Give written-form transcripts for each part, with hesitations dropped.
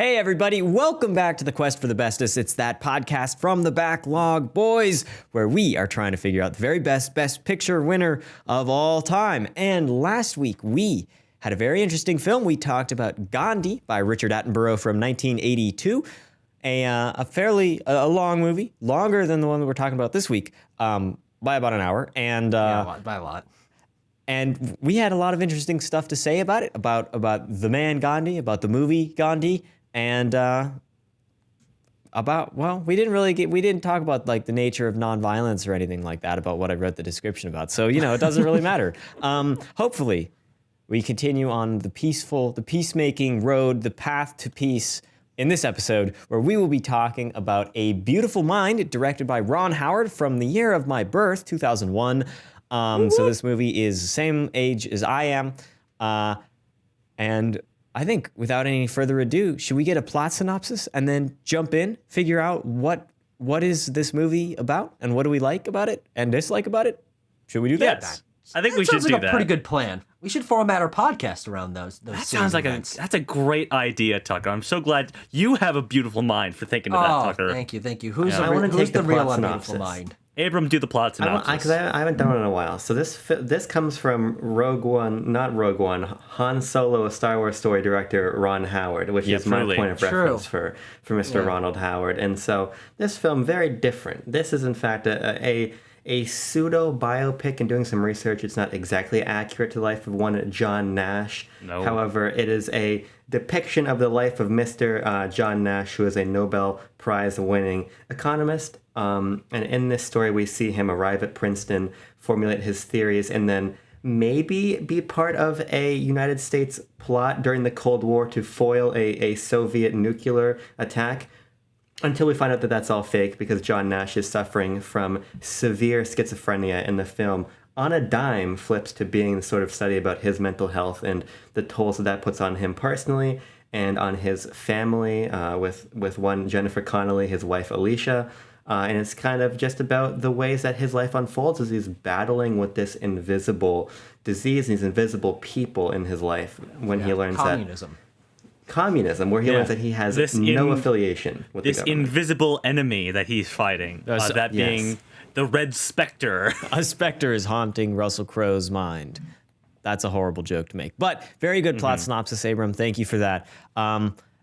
Hey everybody, welcome back to the Quest for the Bestest. It's that podcast from the Backlog Boys, where we are trying to figure out the very best Picture winner of all time. And last week we had a very interesting film. We talked about Gandhi by Richard Attenborough from 1982, a long movie, longer than the one that we're talking about this week, by about an hour. And by a lot. And we had a lot of interesting stuff to say about it, about the man Gandhi, about the movie Gandhi. And we didn't talk about like the nature of nonviolence or anything like that about what I wrote the description about. So, it doesn't really matter. Hopefully we continue on the peacemaking road, the path to peace in this episode, where we will be talking about A Beautiful Mind, directed by Ron Howard from the year of my birth, 2001. So this movie is the same age as I am. And I think without any further ado, should we get a plot synopsis and then jump in, figure out what is this movie about and what do we like about it and dislike about it? Should we do that? Yes. I think we should do that. Sounds like a pretty good plan. We should format our podcast around those. That sounds like that's a great idea, Tucker. I'm so glad you have a beautiful mind for thinking of that, Tucker. Thank you. Who's I want to who's take the the real plot unbeautiful synopsis. mind? Abram, do the plot synopsis. Because I haven't done it in a while. So this comes from not Rogue One, Han Solo, a Star Wars story director, Ron Howard, which is my point of reference for Mr. Ronald Howard. And so this film, very different. This is in fact a pseudo biopic, and doing some research, it's not exactly accurate to the life of one John Nash. No. However, it is a depiction of the life of Mr. John Nash, who is a Nobel Prize winning economist. And in this story, we see him arrive at Princeton, formulate his theories, and then maybe be part of a United States plot during the Cold War to foil a Soviet nuclear attack. Until we find out that that's all fake, because John Nash is suffering from severe schizophrenia in the film. On a dime, flips to being the sort of study about his mental health and the tolls that puts on him personally and on his family, with one Jennifer Connelly, his wife Alicia. And it's kind of just about the ways that his life unfolds as he's battling with this invisible disease and these invisible people in his life when he learns Communism, where he learns that he has no affiliation with the government. This invisible enemy that he's fighting, being the Red Spectre. A specter is haunting Russell Crowe's mind. That's a horrible joke to make. But very good plot synopsis, Abram. Thank you for that.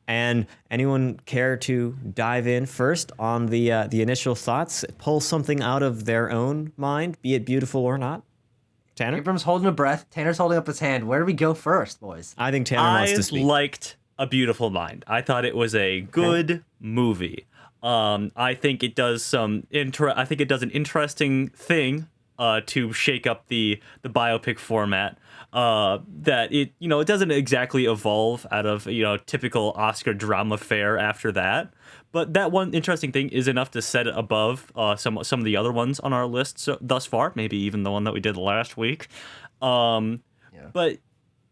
And anyone care to dive in first on the initial thoughts? Pull something out of their own mind, be it beautiful or not? Tanner? Abram's holding a breath. Tanner's holding up his hand. Where do we go first, boys? I think Tanner wants to speak. I liked A Beautiful Mind. I thought it was a good movie. I think it does an interesting thing to shake up the biopic format. That it doesn't exactly evolve out of typical Oscar drama fare after that. But that one interesting thing is enough to set it above some of the other ones on our list thus far. Maybe even the one that we did last week. But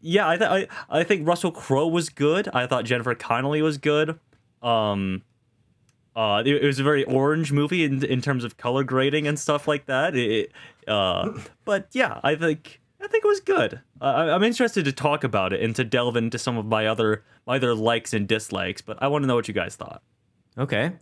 yeah, I think Russell Crowe was good. I thought Jennifer Connelly was good. It was a very orange movie in terms of color grading and stuff like that. But yeah, I think it was good. I'm interested to talk about it and to delve into some of my other likes and dislikes. But I want to know what you guys thought. Okay.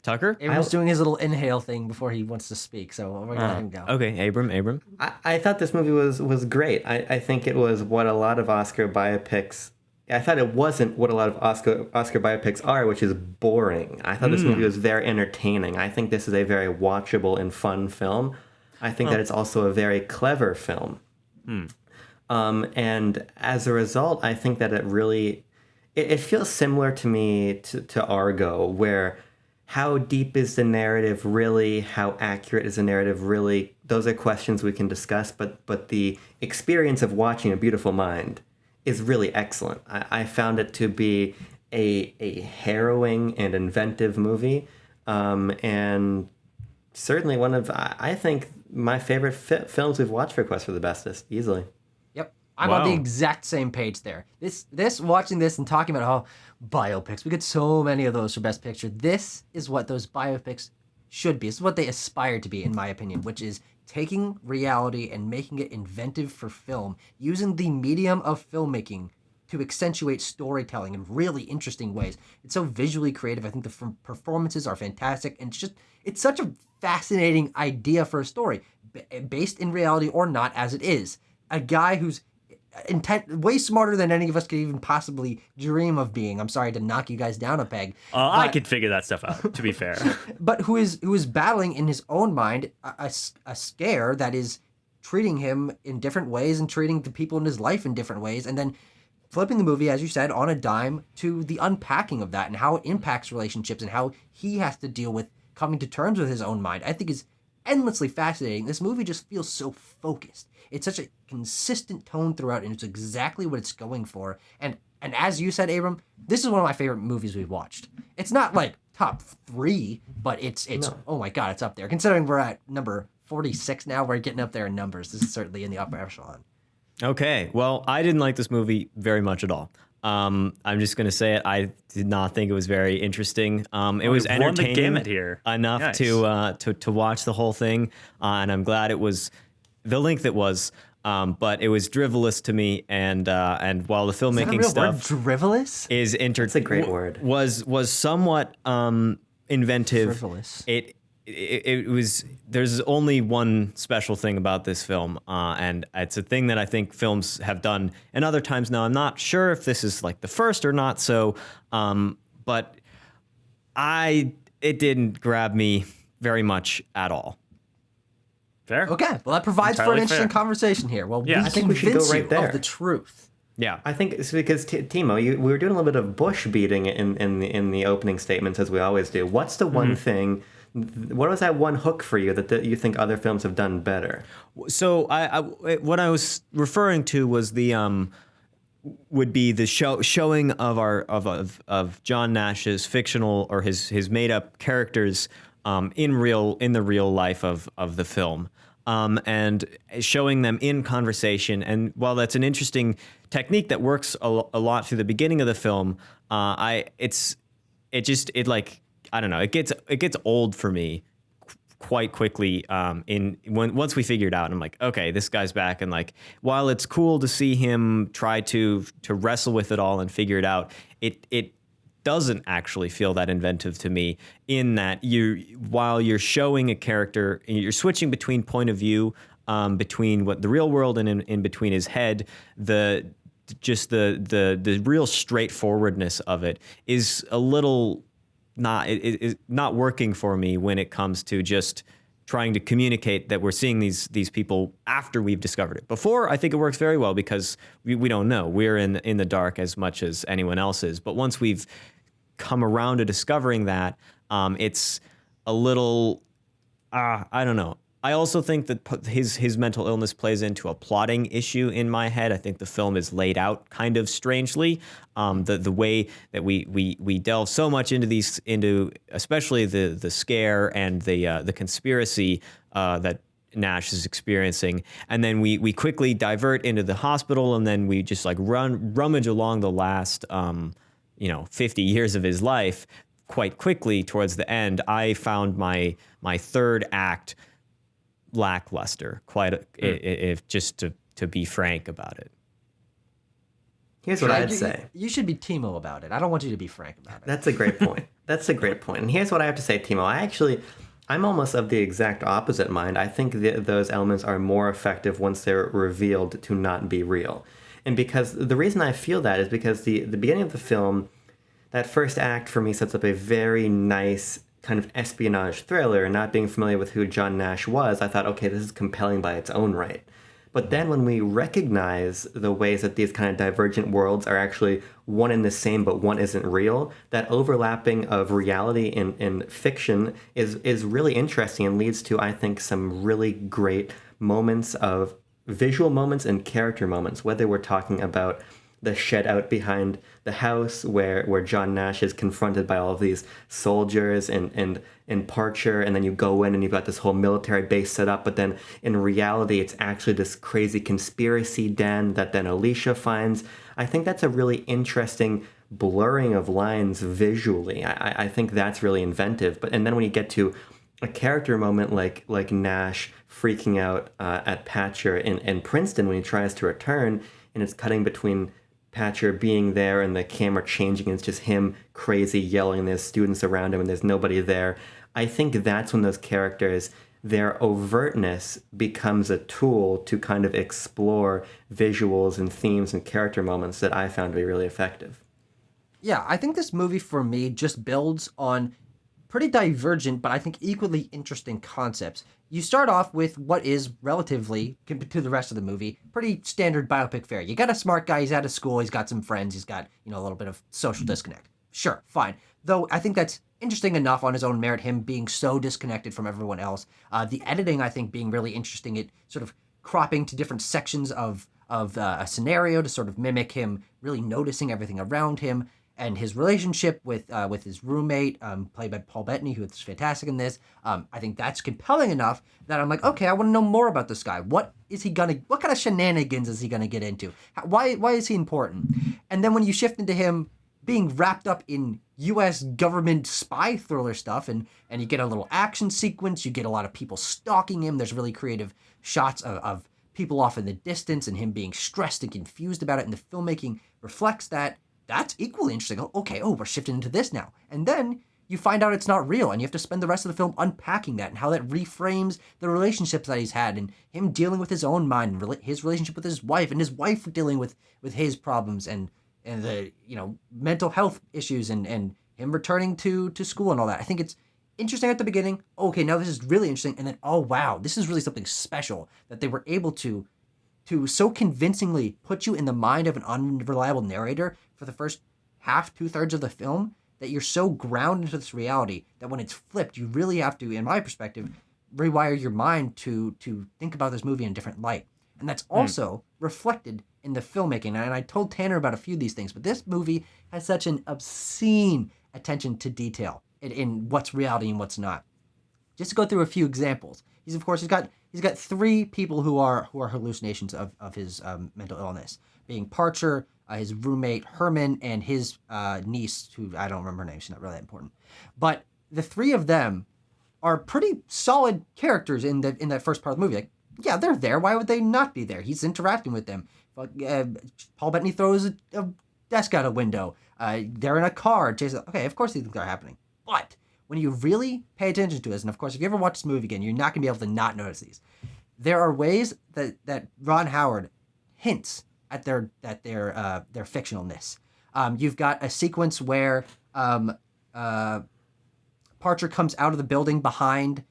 Tucker? Abram's doing his little inhale thing before he wants to speak, so we're gonna let him go. Okay, Abram. I thought this movie was great. I think it was what a lot of Oscar biopics... I thought it wasn't what a lot of Oscar biopics are, which is boring. I thought this movie was very entertaining. I think this is a very watchable and fun film. I think that it's also a very clever film. And as a result, I think that it really... It feels similar to me to Argo, where... How deep is the narrative really? How accurate is the narrative really? Those are questions we can discuss, but the experience of watching A Beautiful Mind is really excellent. I found it to be a harrowing and inventive movie, and certainly one of, I think, my favorite films we've watched for Quest for the Bestest, easily. Yep. I'm on the exact same page there. Watching this and talking about biopics, we get so many of those for Best Picture. This is what those biopics should be. This is what they aspire to be, in my opinion, which is taking reality and making it inventive for film, using the medium of filmmaking to accentuate storytelling in really interesting ways. It's so visually creative. I think the performances are fantastic, and it's such a fascinating idea for a story, based in reality or not, as it is. A guy who's way smarter than any of us could even possibly dream of being. I'm sorry to knock you guys down a peg. I could figure that stuff out, to be fair. But who is battling in his own mind a scare that is treating him in different ways and treating the people in his life in different ways, and then flipping the movie, as you said, on a dime to the unpacking of that and how it impacts relationships and how he has to deal with coming to terms with his own mind, I think is endlessly fascinating. This movie just feels so focused. It's such a consistent tone throughout, and it's exactly what it's going for. And as you said, Abram, this is one of my favorite movies we've watched. It's not like top 3, but it's no. Oh my God, it's up there. Considering we're at number 46 now, we're getting up there in numbers. This is certainly in the upper echelon. Okay, well, I didn't like this movie very much at all. I'm just going to say it. I did not think it was very interesting. It was entertaining enough nice. To watch the whole thing, and I'm glad it was the length it was. But it was drivelous to me, and while the filmmaking stuff drivelous is That's a great word. Was somewhat inventive. Drivelous. It was. There's only one special thing about this film, and it's a thing that I think films have done and other times. Now, I'm not sure if this is like the first or not. So, but it didn't grab me very much at all. Fair. Okay, well, that provides for an interesting conversation here. Well, yeah, I think we should go right there. Of the truth. Yeah, I think it's because Timo, we were doing a little bit of bush beating in the opening statements, as we always do. What's the one thing? What was that one hook for you that you think other films have done better? So what I was referring to was the would be the showing of of John Nash's fictional or his made up characters in the real life of the film. And showing them in conversation. And while that's an interesting technique that works a lot through the beginning of the film, I don't know, it gets old for me quite quickly. Once we figured out, and I'm like, okay, this guy's back, and like, while it's cool to see him try to wrestle with it all and figure it out, it doesn't actually feel that inventive to me, in that while you're showing a character, you're switching between point of view, between what the real world and in between his head, the real straightforwardness of it is a little not working for me when it comes to just trying to communicate that we're seeing these people after we've discovered it. Before, I think it works very well because we don't know. We're in the dark as much as anyone else is. But once we've come around to discovering that, it's a little, I don't know. I also think that his mental illness plays into a plotting issue in my head. I think the film is laid out kind of strangely. The way that we delve so much into especially the scare and the conspiracy that Nash is experiencing, and then we quickly divert into the hospital, and then we just like rummage along the last 50 years of his life quite quickly towards the end. I found my third act lackluster, if just to be frank about it. Here's what I'd say. You should be Timo about it. I don't want you to be frank about it. That's a great point. And here's what I have to say, Timo. I'm almost of the exact opposite mind. I think those elements are more effective once they're revealed to not be real. And because the reason I feel that is because the beginning of the film, that first act for me sets up a very nice kind of espionage thriller. And not being familiar with who John Nash was, I thought, okay, this is compelling by its own right. But then when we recognize the ways that these kind of divergent worlds are actually one and the same, but one isn't real, that overlapping of reality in fiction is really interesting and leads to, I think, some really great moments of visual moments and character moments, whether we're talking about the shed out behind the house where John Nash is confronted by all of these soldiers and Parcher, and then you go in and you've got this whole military base set up, but then in reality it's actually this crazy conspiracy den that then Alicia finds. I think that's a really interesting blurring of lines visually. I think that's really inventive. And then when you get to a character moment like Nash freaking out at Patcher in Princeton when he tries to return, and it's cutting between Patcher being there and the camera changing, and it's just him crazy yelling, and there's students around him and there's nobody there. I think that's when those characters, their overtness becomes a tool to kind of explore visuals and themes and character moments that I found to be really effective. Yeah, I think this movie for me just builds on pretty divergent, but I think equally interesting concepts. You start off with what is relatively, compared to the rest of the movie, pretty standard biopic fare. You got a smart guy, he's out of school, he's got some friends, he's got, a little bit of social disconnect. Sure, fine. Though I think that's interesting enough on his own merit, him being so disconnected from everyone else. The editing, I think, being really interesting, it sort of cropping to different sections of a scenario to sort of mimic him really noticing everything around him. And his relationship with his roommate, played by Paul Bettany, who is fantastic in this, I think that's compelling enough that I'm like, okay, I want to know more about this guy. What kind of shenanigans is he gonna get into? Why is he important? And then when you shift into him being wrapped up in U.S. government spy thriller stuff, and you get a little action sequence, you get a lot of people stalking him. There's really creative shots of people off in the distance and him being stressed and confused about it, and the filmmaking reflects that. That's equally interesting. Okay, we're shifting into this now. And then you find out it's not real, and you have to spend the rest of the film unpacking that and how that reframes the relationships that he's had, and him dealing with his own mind, and his relationship with his wife, and his wife dealing with his problems, and the mental health issues, and him returning to school and all that. I think it's interesting at the beginning. Okay, now this is really interesting. And then, oh, wow, this is really something special that they were able to so convincingly put you in the mind of an unreliable narrator for the first half, 2/3 of the film, that you're so grounded into this reality that when it's flipped, you really have to, in my perspective, rewire your mind to think about this movie in a different light. And that's also reflected in the filmmaking. And I told Tanner about a few of these things, but this movie has such an obscene attention to detail in what's reality and what's not. Just to go through a few examples. He's got 3 people who are hallucinations of his mental illness, being Parcher, his roommate Herman, and his niece, who I don't remember her name. She's not really that important. But the 3 of them are pretty solid characters in that first part of the movie. Like, yeah, they're there. Why would they not be there? He's interacting with them. Paul Bettany throws a desk out a window. They're in a car. Jason, okay, of course these things are happening. But when you really pay attention to this, and of course, if you ever watch this movie again, you're not going to be able to not notice these. There are ways that Ron Howard hints at their fictionalness. You've got a sequence where Parcher comes out of the building behind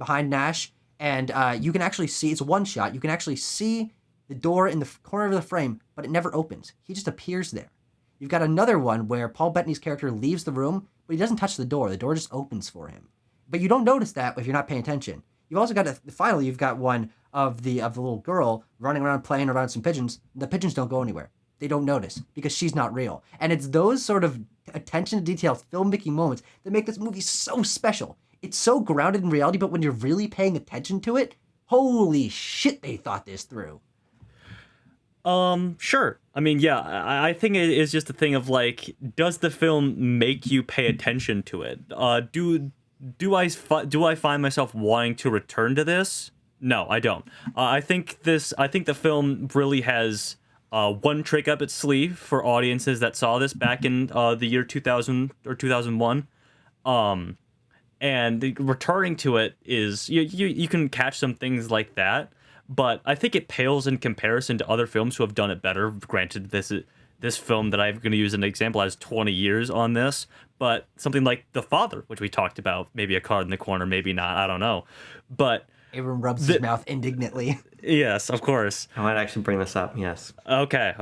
Nash, and you can actually see, it's one shot, you can actually see the door in the corner of the frame, but it never opens. He just appears there. You've got another one where Paul Bettany's character leaves the room, but he doesn't touch the door. The door just opens for him. But you don't notice that if you're not paying attention. You've also got, finally, you've got one of the little girl running around playing around some pigeons. The pigeons don't go anywhere. They don't notice because she's not real. And it's those sort of attention to detail filmmaking moments that make this movie so special. It's so grounded in reality, but when you're really paying attention to it, holy shit, they thought this through. Sure. I mean, yeah, I think it is just a thing of like, does the film make you pay attention to it? Do I find myself wanting to return to this? No, I don't. I think the film really has one trick up its sleeve for audiences that saw this back in the year 2000 or 2001. And returning to it is you can catch some things like that. But I think it pales in comparison to other films who have done it better. Granted, this film that I'm going to use as an example has 20 years on this, but something like The Father, which we talked about, maybe a card in the corner, maybe not, I don't know. But Abram rubs his mouth indignantly. Yes, of course. I might actually bring this up, yes. Okay.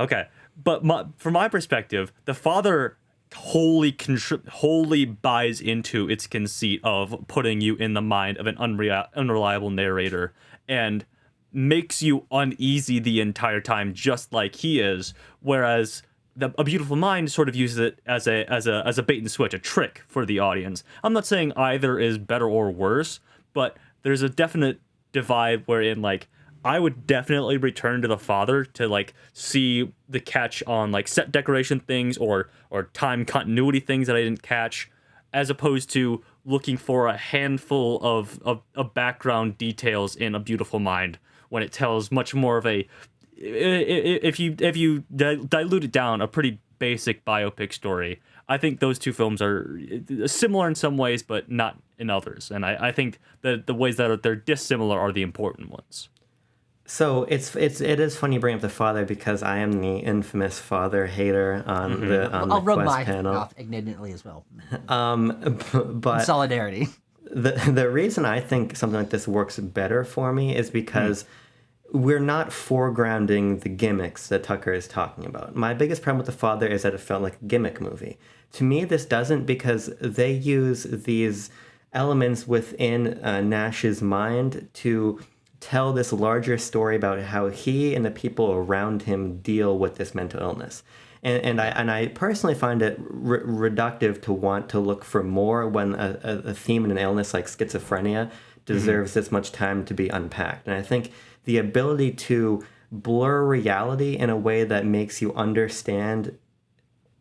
But from my perspective, The Father wholly buys into its conceit of putting you in the mind of an unreliable narrator, and makes you uneasy the entire time, just like he is. Whereas A Beautiful Mind sort of uses it as a bait and switch, a trick for the audience. I'm not saying either is better or worse, but there's a definite divide wherein like I would definitely return to The Father to like see the catch on like set decoration things or time continuity things that I didn't catch, as opposed to looking for a handful of background details in A Beautiful Mind, when it tells much more of a if you dilute it down, a pretty basic biopic story, I think those two films are similar in some ways, but not in others. And I think that the ways that they're dissimilar are the important ones. So it is funny you bring up the father, because I am the infamous father hater on the I'll rub Quest my panel. off indignantly as well. But Solidarity. the reason I think something like this works better for me is because we're not foregrounding the gimmicks that Tucker is talking about. My biggest problem with The Father is that it felt like a gimmick movie. To me, this doesn't, because they use these elements within Nash's mind to tell this larger story about how he and the people around him deal with this mental illness. And I personally find it reductive to want to look for more when a theme in an illness like schizophrenia deserves this much time to be unpacked. And I think the ability to blur reality in a way that makes you understand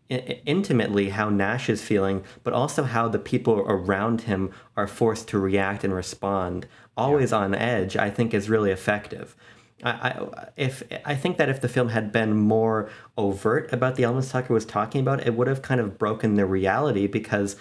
intimately how Nash is feeling, but also how the people around him are forced to react and respond, always on edge, I think is really effective. I think that if the film had been more overt about the elements Tucker was talking about, it would have kind of broken the reality, because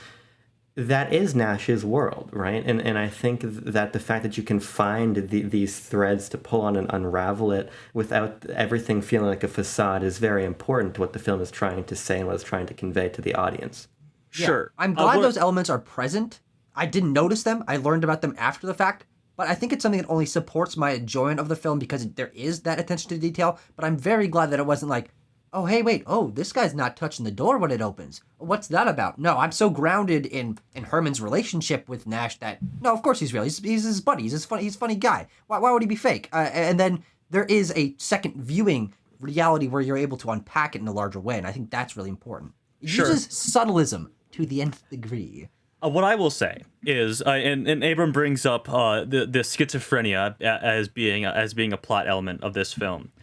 that is Nash's world, right? And I think that the fact that you can find these threads to pull on and unravel it without everything feeling like a facade is very important to what the film is trying to say and what it's trying to convey to the audience. Sure. I'm glad those elements are present. I didn't notice them. I learned about them after the fact. But I think it's something that only supports my enjoyment of the film, because there is that attention to detail. But I'm very glad that it wasn't like, oh, hey, wait, oh, this guy's not touching the door when it opens. What's that about? No, I'm so grounded in Herman's relationship with Nash that, no, of course he's real. He's his buddy. He's a funny guy. Why would he be fake? And then there is a second viewing reality where you're able to unpack it in a larger way. And I think that's really important. It uses subtleism to the nth degree. What I will say is, and Abram brings up the schizophrenia as being a plot element of this film.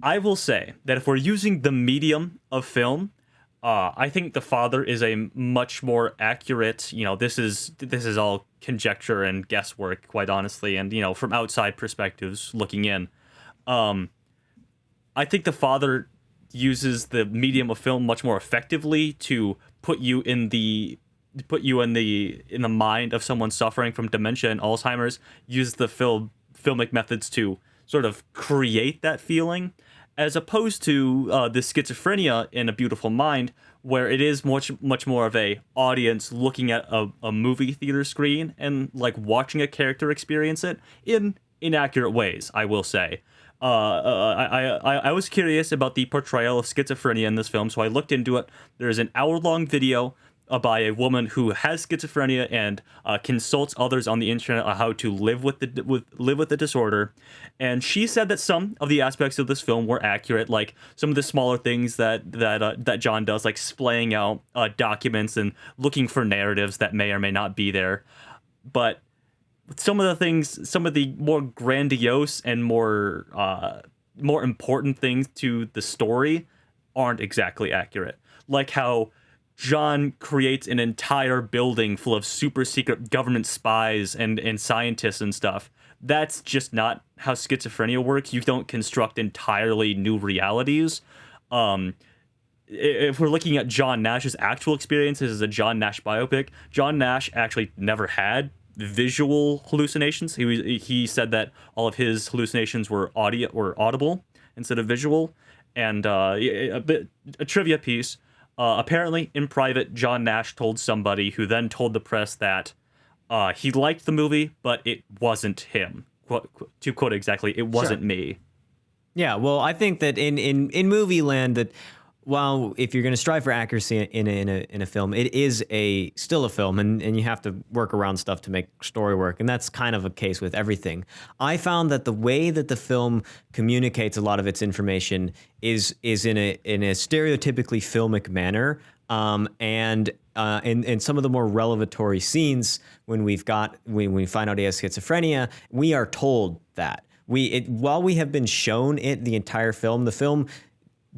I will say that if we're using the medium of film, I think The Father is a much more accurate. This is all conjecture and guesswork, quite honestly, and from outside perspectives looking in. I think The Father uses the medium of film much more effectively to put you in the mind of someone suffering from dementia and Alzheimer's, use the filmic methods to sort of create that feeling, as opposed to the schizophrenia in A Beautiful Mind, where it is much more of a audience looking at a movie theater screen and like watching a character experience it in inaccurate ways, I will say. I was curious about the portrayal of schizophrenia in this film, so I looked into it. There's an hour-long video by a woman who has schizophrenia and consults others on the internet on how to live with the disorder. And she said that some of the aspects of this film were accurate, like some of the smaller things that John does, like splaying out documents and looking for narratives that may or may not be there. But some of the more grandiose and more important things to the story aren't exactly accurate, like how John creates an entire building full of super secret government spies and scientists and stuff. That's just not how schizophrenia works. You don't construct entirely new realities. If we're looking at John Nash's actual experiences as a John Nash biopic, John Nash actually never had visual hallucinations. He said that all of his hallucinations were audible instead of visual. And a trivia piece. Apparently, in private, John Nash told somebody who then told the press that he liked the movie, but it wasn't him. To quote exactly, it wasn't me. Yeah, well, I think that in movie land, that while if you're going to strive for accuracy in a film, it is still a film, and you have to work around stuff to make story work, and that's kind of a case with everything. I found that the way that the film communicates a lot of its information is in a stereotypically filmic manner, and in some of the more revelatory scenes, when we find out he has schizophrenia, we are told that while we have been shown it the entire film, the film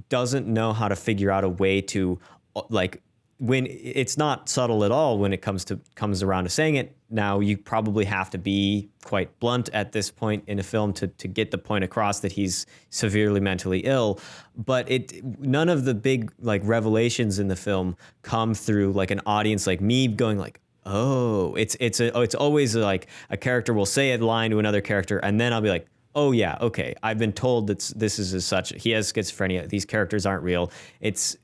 doesn't know how to figure out a way to like when it's not subtle at all when it comes around to saying it. Now you probably have to be quite blunt at this point in a film to get the point across that he's severely mentally ill. But none of the big like revelations in the film come through like an audience like me going like, oh, it's always like a character will say a line to another character and then I'll be like, oh yeah, okay, I've been told that this is as such. He has schizophrenia. These characters aren't real. It's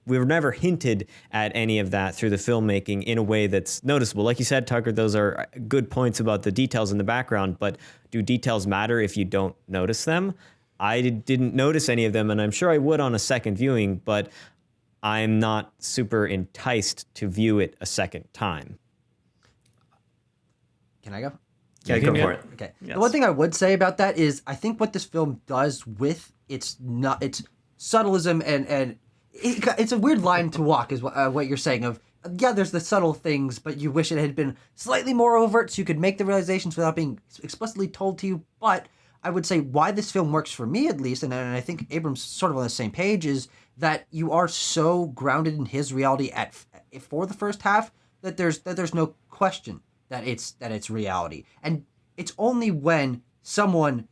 we were never hinted at any of that through the filmmaking in a way that's noticeable. Like you said, Tucker, those are good points about the details in the background, but do details matter if you don't notice them? I didn't notice any of them, and I'm sure I would on a second viewing, but I'm not super enticed to view it a second time. Can I go? Yeah, go for it. Okay. Yes. The one thing I would say about that is I think what this film does with its subtleism and it's a weird line to walk is what you're saying of, yeah, there's the subtle things, but you wish it had been slightly more overt so you could make the realizations without being explicitly told to you. But I would say why this film works for me at least, and I think Abram's sort of on the same page, is that you are so grounded in his reality for the first half that there's no question that it's reality. And it's only when someone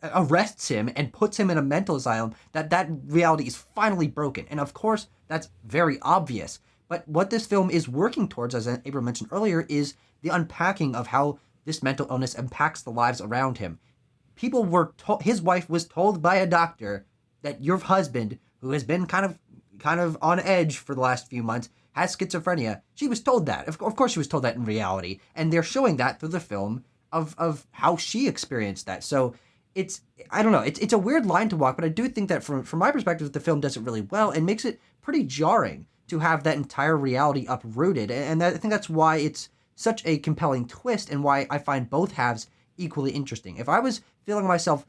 arrests him and puts him in a mental asylum that reality is finally broken. And of course, that's very obvious. But what this film is working towards, as Abram mentioned earlier, is the unpacking of how this mental illness impacts the lives around him. People were his wife was told by a doctor that your husband, who has been kind of on edge for the last few months, has schizophrenia. She was told that. Of course she was told that in reality. And they're showing that through the film of how she experienced that. So I don't know, it's a weird line to walk, but I do think that from my perspective, the film does it really well and makes it pretty jarring to have that entire reality uprooted. And I think that's why it's such a compelling twist and why I find both halves equally interesting. If I was feeling myself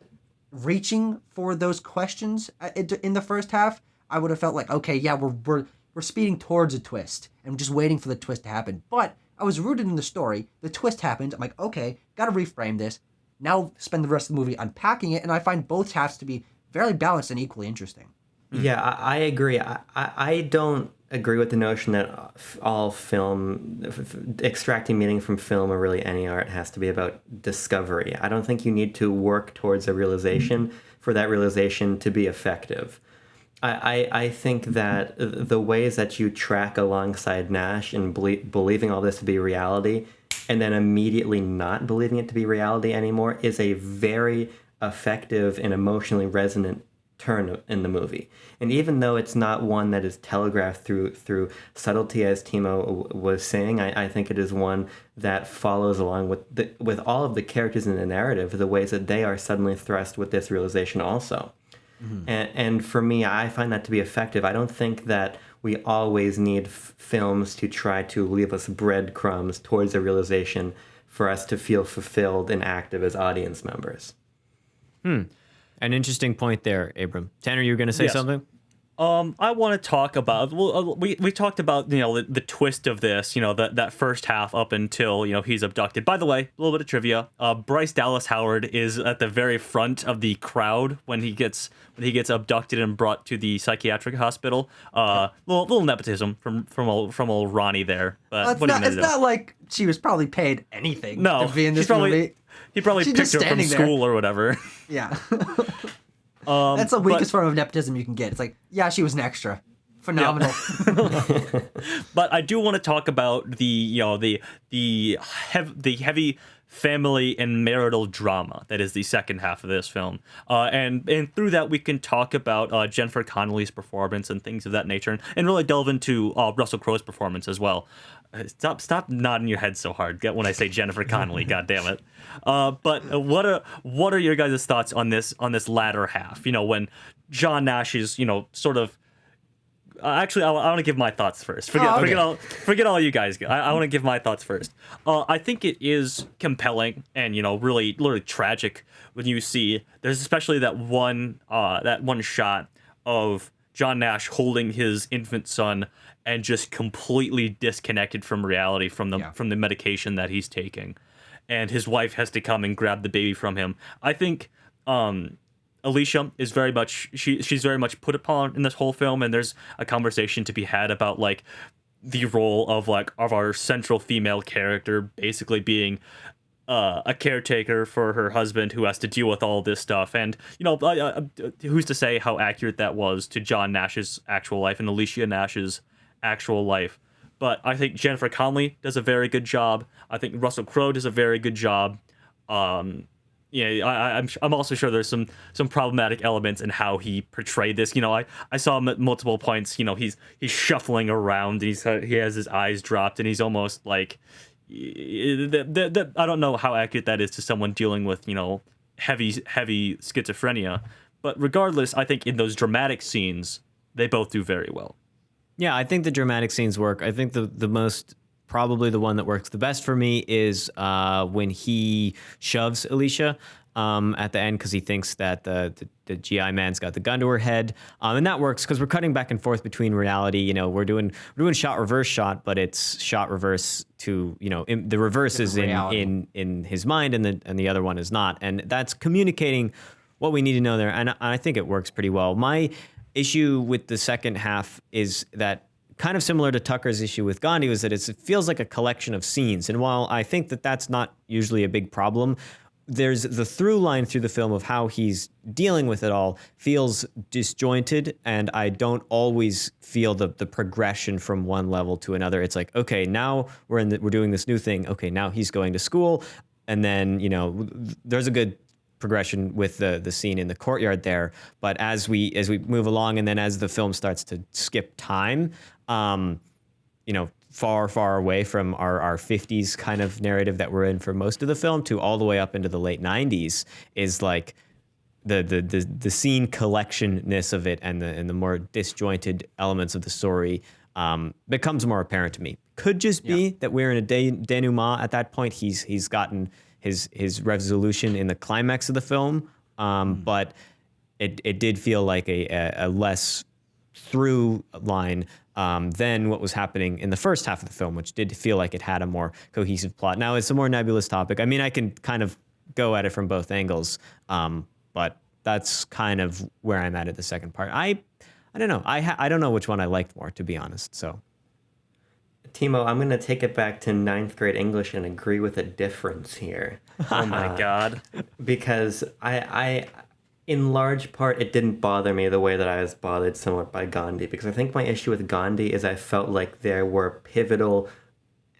reaching for those questions in the first half, I would have felt like, okay, yeah, we're speeding towards a twist and just waiting for the twist to happen. But I was rooted in the story. The twist happened. I'm like, okay, got to reframe this. Now spend the rest of the movie unpacking it, and I find both halves to be very balanced and equally interesting. Yeah, I agree. I don't agree with the notion that all film, extracting meaning from film or really any art has to be about discovery. I don't think you need to work towards a realization for that realization to be effective. I think that the ways that you track alongside Nash and believing all this to be reality and then immediately not believing it to be reality anymore is a very effective and emotionally resonant turn in the movie. And even though it's not one that is telegraphed through subtlety, as Timo was saying, I think it is one that follows along with all of the characters in the narrative, the ways that they are suddenly thrust with this realization also. Mm-hmm. And for me, I find that to be effective. I don't think that we always need films to try to leave us breadcrumbs towards a realization for us to feel fulfilled and active as audience members. An interesting point there, Abram. Tanner, you were going to say Yes. something? I want to talk about. Well, we talked about the twist of this. That first half up until he's abducted. By the way, a little bit of trivia. Bryce Dallas Howard is at the very front of the crowd when he gets abducted and brought to the psychiatric hospital. Little nepotism from old Ronnie there. But It's not like she was probably paid anything to be in this movie. He probably She's picked just her from standing there. school or whatever. Yeah. That's the weakest form of nepotism you can get. It's like, yeah, she was an extra. Phenomenal. But I do want to talk about the heavy family and marital drama that is the second half of this film, and through that we can talk about Jennifer Connelly's performance and things of that nature, and really delve into Russel Crowe's performance as well. Stop nodding your head so hard when I say Jennifer Connelly. God damn it! But what are your guys' thoughts on this latter half? When John Nash is sort of. Actually, I want to give my thoughts first. Forget all you guys. I want to give my thoughts first. I think it is compelling and really tragic when you see there's especially that one shot of John Nash holding his infant son and just completely disconnected from reality from the medication that he's taking, and his wife has to come and grab the baby from him. I think Alicia is very much she's very much put upon in this whole film, and there's a conversation to be had about like the role of our central female character basically being a caretaker for her husband who has to deal with all this stuff. And, who's to say how accurate that was to John Nash's actual life and Alicia Nash's actual life. But I think Jennifer Connelly does a very good job. I think Russell Crowe does a very good job. I'm also sure there's some problematic elements in how he portrayed this. I saw him at multiple points. He's shuffling around. He has his eyes dropped, and he's almost like, I don't know how accurate that is to someone dealing with heavy schizophrenia. But regardless, I think in those dramatic scenes, they both do very well. Yeah, I think the dramatic scenes work. I think the most, probably the one that works the best for me is when he shoves Alicia at the end because he thinks that the GI man's got the gun to her head, and that works because we're cutting back and forth between reality. We're doing shot reverse shot, but it's shot reverse to the reverse is in his mind, and the other one is not, and that's communicating what we need to know there, and I think it works pretty well. My issue with the second half is that, kind of similar to Tucker's issue with Gandhi, was that it feels like a collection of scenes. And while I think that that's not usually a big problem, there's the through line through the film of how he's dealing with it all feels disjointed, and I don't always feel the progression from one level to another. It's like, okay, now we're doing this new thing. Okay, now he's going to school, and then there's a good progression with the scene in the courtyard there. But as we move along, and then as the film starts to skip time, far away from our 50s kind of narrative that we're in for most of the film to all the way up into the late 90s, is like the scene collectionness of it and the more disjointed elements of the story becomes more apparent to me. Could just be that we're in a denouement at that point. He's gotten his resolution in the climax of the film, but it did feel like a less through line than what was happening in the first half of the film, which did feel like it had a more cohesive plot. Now, it's a more nebulous topic. I mean, I can kind of go at it from both angles, but that's kind of where I'm at the second part. I don't know. I don't know which one I liked more, to be honest. So, Timo, I'm going to take it back to ninth grade English and agree with a difference here. Oh my God. Because I in large part, it didn't bother me the way that I was bothered somewhat by Gandhi, because I think my issue with Gandhi is I felt like there were pivotal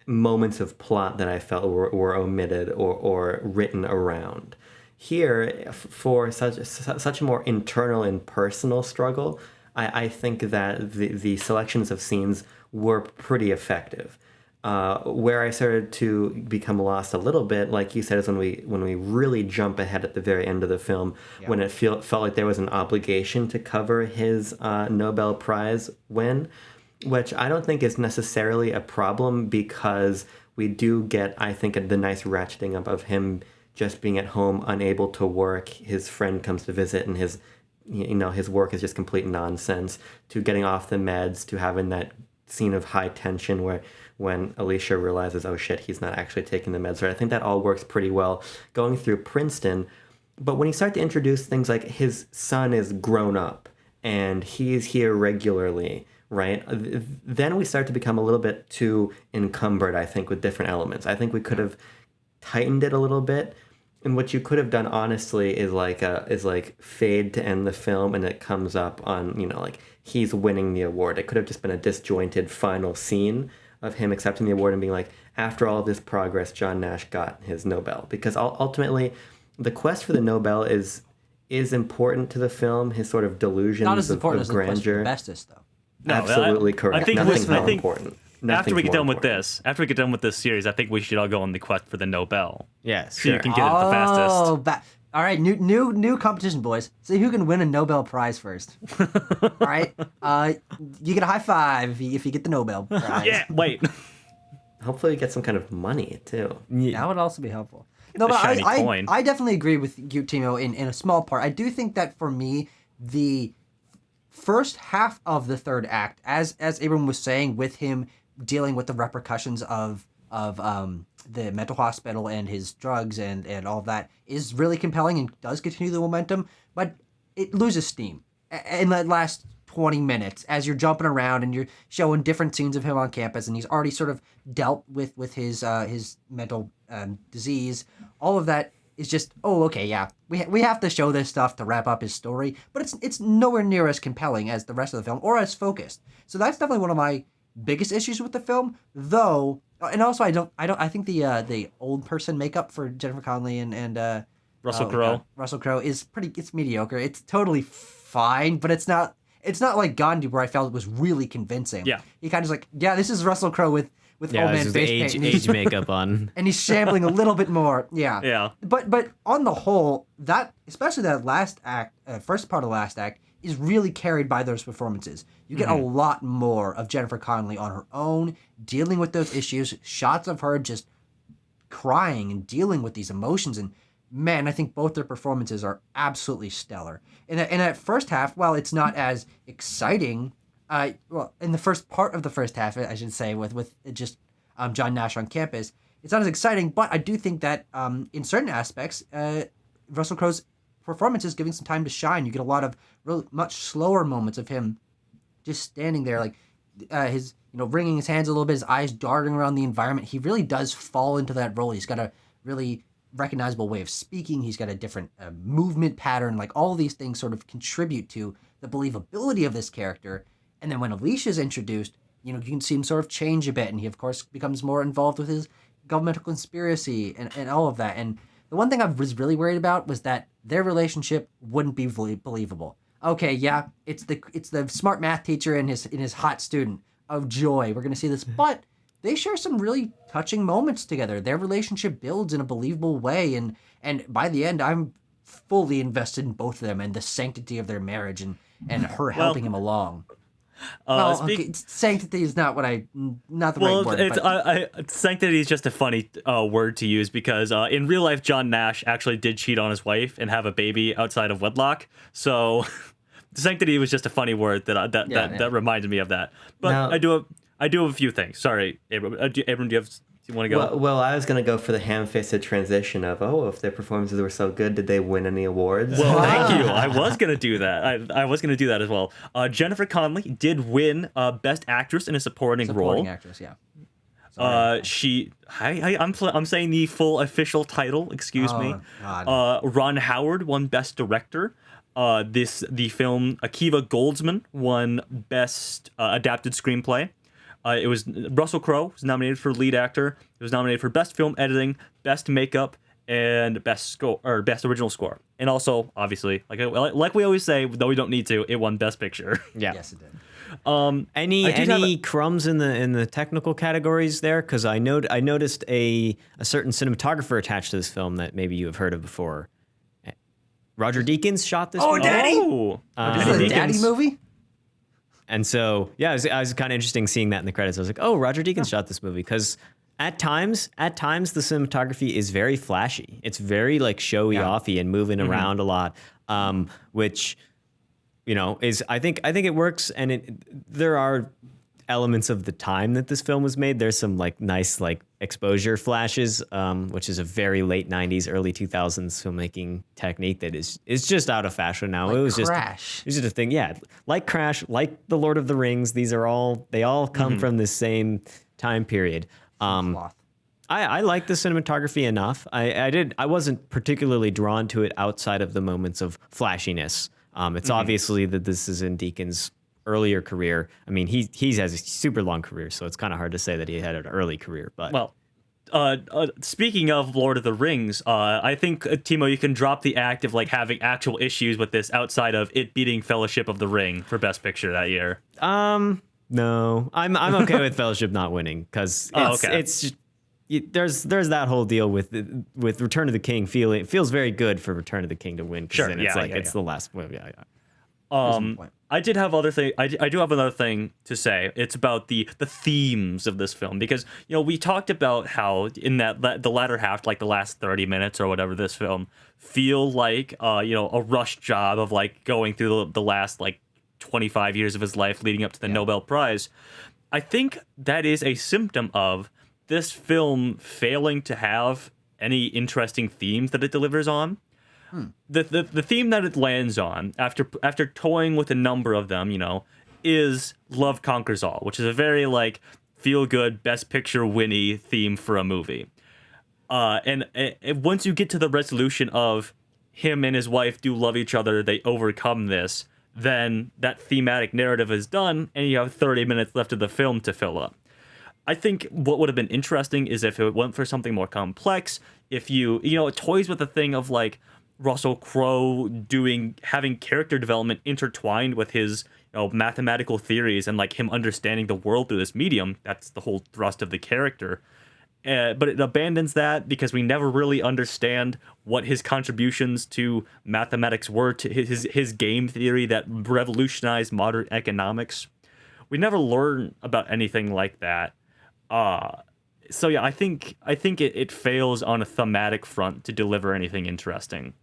moments of plot that I felt were omitted or written around. Here, for such a more internal and personal struggle, I think that the selections of scenes were pretty effective. Where I started to become lost a little bit, like you said, is when we really jump ahead at the very end of the film, when it felt like there was an obligation to cover his Nobel Prize win, which I don't think is necessarily a problem, because we do get, I think, the nice ratcheting up of him just being at home, unable to work. His friend comes to visit, and his work is just complete nonsense, to getting off the meds, to having that scene of high tension where when Alicia realizes, oh shit, he's not actually taking the meds. Right? I think that all works pretty well going through Princeton. But when you start to introduce things like his son is grown up and he's here regularly, right? Then we start to become a little bit too encumbered, I think, with different elements. I think we could have tightened it a little bit. And what you could have done, honestly, is like fade to end the film, and it comes up on, like he's winning the award. It could have just been a disjointed final scene of him accepting the award and being like, after all of this progress, John Nash got his Nobel. Because ultimately, the quest for the Nobel is important to the film. His sort of delusions Not as important of as grandeur. the quest for Bestest, though. No, absolutely correct. I think Nothing's more important. After we get done with this. this series, I think we should all go on the quest for the Nobel. Yes, So you can get it the fastest. All right, new competition, boys. See who can win a Nobel Prize first. All right, you get a high five if you get the Nobel Prize. Yeah, wait. Hopefully, we get some kind of money too. That would also be helpful. No, The but shiny coin. I definitely agree with you, Timo, in a small part. I do think that for me, the first half of the third act, as Abram was saying, with him dealing with the repercussions of the mental hospital and his drugs and all of that, is really compelling and does continue the momentum. But it loses steam in that last 20 minutes as you're jumping around and you're showing different scenes of him on campus, and he's already sort of dealt with his mental disease. All of that is just, oh, okay, yeah, we have to show this stuff to wrap up his story, but it's nowhere near as compelling as the rest of the film or as focused. So that's definitely one of my biggest issues with the film, though. And also, I think the old person makeup for Jennifer Connelly and Russell Crowe. Russell Crowe is it's mediocre. It's totally fine, but it's not like Gandhi, where I felt it was really convincing. Yeah. He kind of just like, yeah, this is Russell Crowe with old man this is face age, paint. And he's- age makeup on. and he's shambling a little bit more. Yeah. Yeah. But on the whole, that especially that last act, first part of the last act, is really carried by those performances. You get a lot more of Jennifer Connelly on her own, dealing with those issues, shots of her just crying and dealing with these emotions. And man, I think both their performances are absolutely stellar. In that first half, while it's not as exciting, in the first part of the first half, I should say, with just John Nash on campus, it's not as exciting, but I do think that in certain aspects, Russell Crowe's performance is giving some time to shine. You get a lot of really much slower moments of him just standing there, like his, wringing his hands a little bit, his eyes darting around the environment. He really does fall into that role. He's got a really recognizable way of speaking. He's got a different movement pattern. Like, all of these things sort of contribute to the believability of this character. And then when Alicia's introduced, you can see him sort of change a bit, and he of course becomes more involved with his governmental conspiracy and all of that. And the one thing I was really worried about was that their relationship wouldn't be believable. Okay, yeah, it's the smart math teacher and his hot student. Oh joy, we're gonna see this, but they share some really touching moments together. Their relationship builds in a believable way, and by the end, I'm fully invested in both of them and the sanctity of their marriage and her helping him along. Sanctity is not right word. Sanctity is just a funny word to use because in real life, John Nash actually did cheat on his wife and have a baby outside of wedlock. So sanctity was just a funny word that reminded me of that. But Now, I do have a few things. Sorry, Abram. Abram, do you want to go? Well, I was going to go for the ham-fisted transition of, if their performances were so good, did they win any awards? Well, thank you. I was going to do that. I was going to do that as well. Jennifer Connelly did win Best Actress in a Supporting Role. Actress, yeah. I'm saying the full official title. Excuse me. God. Ron Howard won Best Director. The film Akiva Goldsman won Best Adapted Screenplay. It was Russell Crowe was nominated for lead actor. It was nominated for Best Film Editing, Best Makeup, and Best Score or Best Original Score. And also, obviously, like we always say, though we don't need to, it won Best Picture. Yeah. Yes, it did. Any crumbs in the technical categories there? Because I noticed a certain cinematographer attached to this film that maybe you have heard of before. Roger Deakins shot this. movie. Daddy! Oh, Is this a daddy movie? And so, yeah, it was kind of interesting seeing that in the credits. I was like, oh, Roger Deakins shot this movie. Because at times, the cinematography is very flashy. It's very, showy-offy and moving around a lot, which, is, I think it works. And there are elements of the time that this film was made. There's some, nice, exposure flashes, which is a very late 90s, early 2000s filmmaking technique that is just out of fashion now. It was Crash. It was just a thing, yeah. Like Crash, like The Lord of the Rings, they all come from this same time period. Cloth. I like the cinematography enough. I wasn't particularly drawn to it outside of the moments of flashiness. It's obviously that this is in Deakins' earlier career. I mean, he has a super long career, so it's kind of hard to say that he had an early career. But well, speaking of Lord of the Rings, I think Timo, you can drop the act of having actual issues with this outside of it beating Fellowship of the Ring for Best Picture that year. No, I'm okay with Fellowship not winning because it's there's that whole deal with Return of the King. It feels very good for Return of the King to win. Sure, It's the last movie. Yeah. I did have other thing. I do have another thing to say. It's about the themes of this film because we talked about how in the latter half, the last 30 minutes or whatever, this film feel like a rush job of going through the last 25 years of his life leading up to the Nobel Prize. I think that is a symptom of this film failing to have any interesting themes that it delivers on. The theme that it lands on after toying with a number of them, is love conquers all, which is a very like feel good best picture Winnie theme for a movie. And once you get to the resolution of him and his wife do love each other, they overcome this, then that thematic narrative is done, and you have 30 minutes left of the film to fill up. I think what would have been interesting is if it went for something more complex, if it toys with the thing of like Russell Crowe having character development intertwined with his mathematical theories and like him understanding the world through this medium. That's the whole thrust of the character. But it abandons that because we never really understand what his contributions to mathematics were, to his game theory that revolutionized modern economics. We never learn about anything like that. So yeah, I think it fails on a thematic front to deliver anything interesting.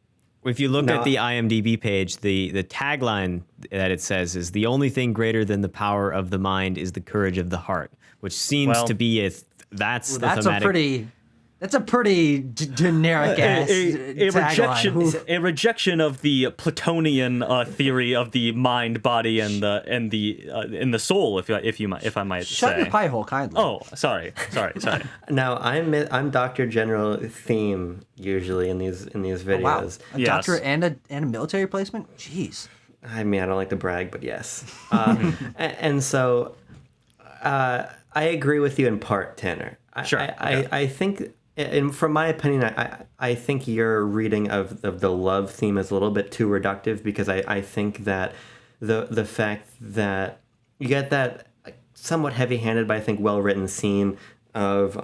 If you look at the IMDb page, the tagline that it says is the only thing greater than the power of the mind is the courage of the heart, which seems to be that's thematic. That's a pretty generic ass a rejection of the Platonian theory of the mind, body, and the soul, if I might say. Shut your pie hole, kindly. Oh, sorry. Now I'm Dr. General theme usually in these videos. Oh, wow. A doctor and a military placement? Jeez. I mean, I don't like to brag, but yes. And so I agree with you in part, Tanner. Sure. I think, and from my opinion, I think your reading of the love theme is a little bit too reductive, because I think that the fact that you get that somewhat heavy-handed but I think well-written scene of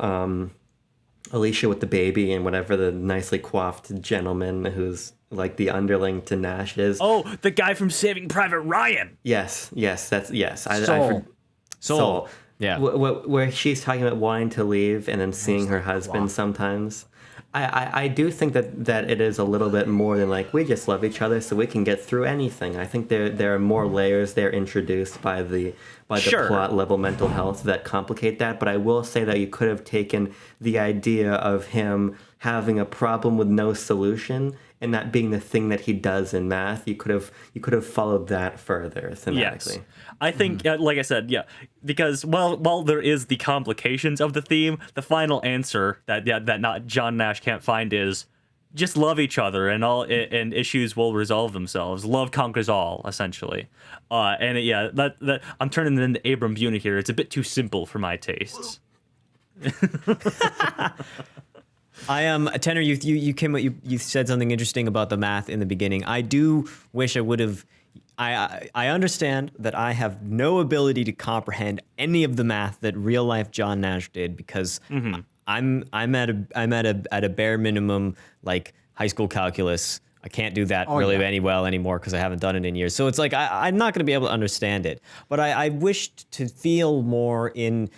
Alicia with the baby and whatever the nicely coiffed gentleman who's like the underling to Nash is. Oh, the guy from Saving Private Ryan. Yes, that's yes. Soul. Yeah. Where she's talking about wanting to leave and then seeing her husband sometimes. I do think that it is a little bit more than like we just love each other so we can get through anything. I think there are more layers there introduced by the plot level mental health that complicate that. But I will say that you could have taken the idea of him having a problem with no solution and that being the thing that he does in math. You could have followed that further thematically. Yes. I think, like I said, yeah, because while there is the complications of the theme, the final answer that not John Nash can't find is just love each other and and issues will resolve themselves. Love conquers all, essentially. That I'm turning it into Abram Buna here. It's a bit too simple for my tastes. Tanner, you said something interesting about the math in the beginning. I do wish I would have. I understand that I have no ability to comprehend any of the math that real life John Nash did because I'm at a bare minimum like high school calculus. I can't do that anymore because I haven't done it in years. So it's like I'm not going to be able to understand it. But I wished to feel more in